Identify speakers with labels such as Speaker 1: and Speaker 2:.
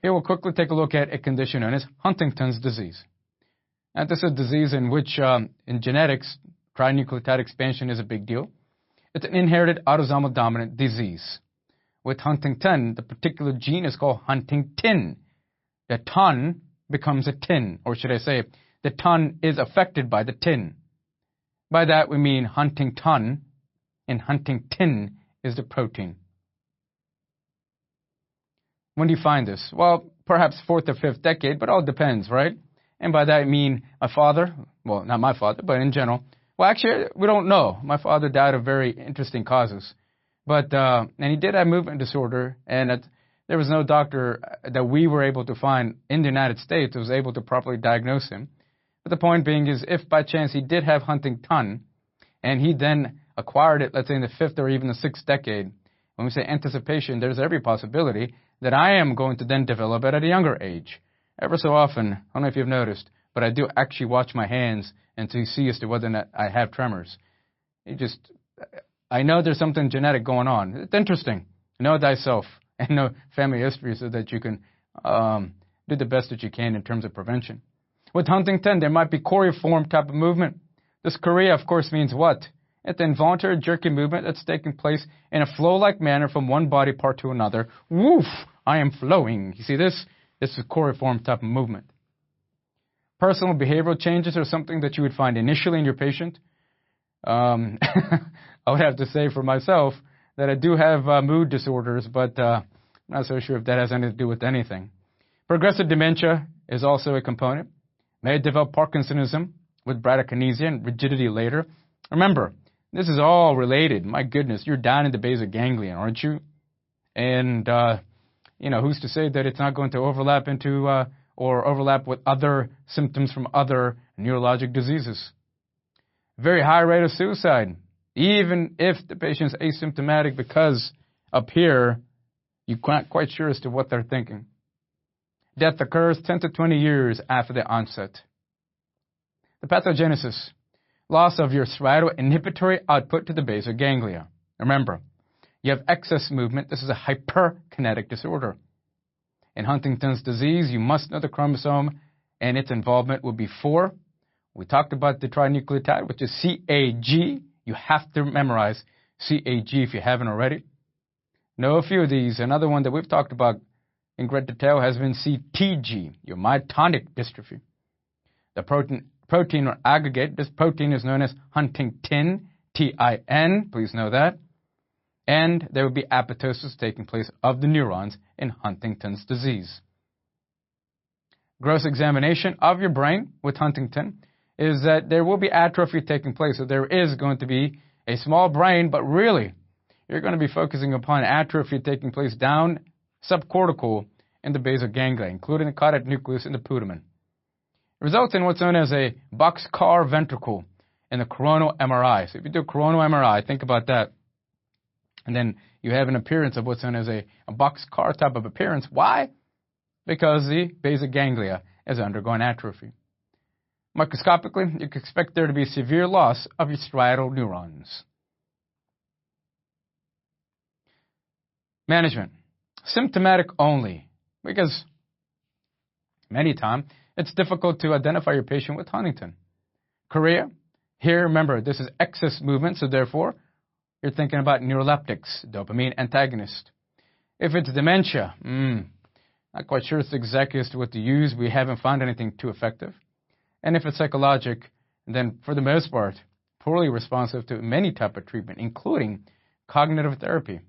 Speaker 1: Here we'll quickly take a look at a condition known as Huntington's disease. And this is a disease in which, in genetics, trinucleotide expansion is a big deal. It's an inherited autosomal dominant disease. With Huntington, the particular gene is called Huntington. The ton becomes a tin, or should I say, the ton is affected by the tin. By that we mean Huntington, and Huntington is the protein. When do you find this? Well, perhaps 4th or 5th decade, but it all depends, right? And by that I mean my father, well, not my father, but in general. Well, actually, we don't know. My father died of very interesting causes. But, and he did have movement disorder, and there was no doctor that we were able to find in the United States that was able to properly diagnose him. But the point being is, if by chance he did have Huntington, and he then acquired it, let's say in the 5th or even the 6th decade, when we say anticipation, there's every possibility that I am going to then develop it at a younger age. Ever so often, I don't know if you've noticed, but I do actually watch my hands and to see as to whether or not I have tremors. I know there's something genetic going on. It's interesting. Know thyself and know family history so that you can do the best that you can in terms of prevention. With Huntington, there might be choreiform type of movement. This chorea, of course, means what? It's an involuntary jerky movement that's taking place in a flow-like manner from one body part to another. Woof! I am flowing. You see this? This is a choreiform type of movement. Personal behavioral changes are something that you would find initially in your patient. I would have to say for myself that I do have mood disorders, but I'm not so sure if that has anything to do with anything. Progressive dementia is also a component. May develop Parkinsonism with bradykinesia and rigidity later. Remember, this is all related. My goodness, you're down in the basal ganglion, aren't you? And, who's to say that it's not going to overlap into or overlap with other symptoms from other neurologic diseases? Very high rate of suicide, even if the patient's asymptomatic, because up here, you're not quite sure as to what they're thinking. Death occurs 10 to 20 years after the onset. The pathogenesis, loss of your striatal inhibitory output to the basal ganglia. Remember, you have excess movement. This is a hyperkinetic disorder. In Huntington's disease, you must know the chromosome, and its involvement will be 4. We talked about the trinucleotide, which is CAG. You have to memorize CAG if you haven't already. Know a few of these. Another one that we've talked about in great detail has been CTG, your myotonic dystrophy. The protein or aggregate, this protein is known as Huntingtin, Tin, please know that. And there will be apoptosis taking place of the neurons in Huntington's disease. Gross examination of your brain with Huntington is that there will be atrophy taking place. So there is going to be a small brain, but really, you're going to be focusing upon atrophy taking place down subcortical in the basal ganglia, including the caudate nucleus and the putamen. It results in what's known as a boxcar ventricle in the coronal MRI. So if you do a coronal MRI, think about that. And then you have an appearance of what's known as a boxcar type of appearance. Why? Because the basal ganglia is undergoing atrophy. Microscopically, you can expect there to be severe loss of your striatal neurons. Management. Symptomatic only, because many times it's difficult to identify your patient with Huntington. Chorea, here remember, this is excess movement, so therefore you're thinking about neuroleptics, dopamine antagonist. If it's dementia, not quite sure it's exactly as to what to use. We haven't found anything too effective. And if it's psychologic, then for the most part, poorly responsive to many type of treatment, including cognitive therapy.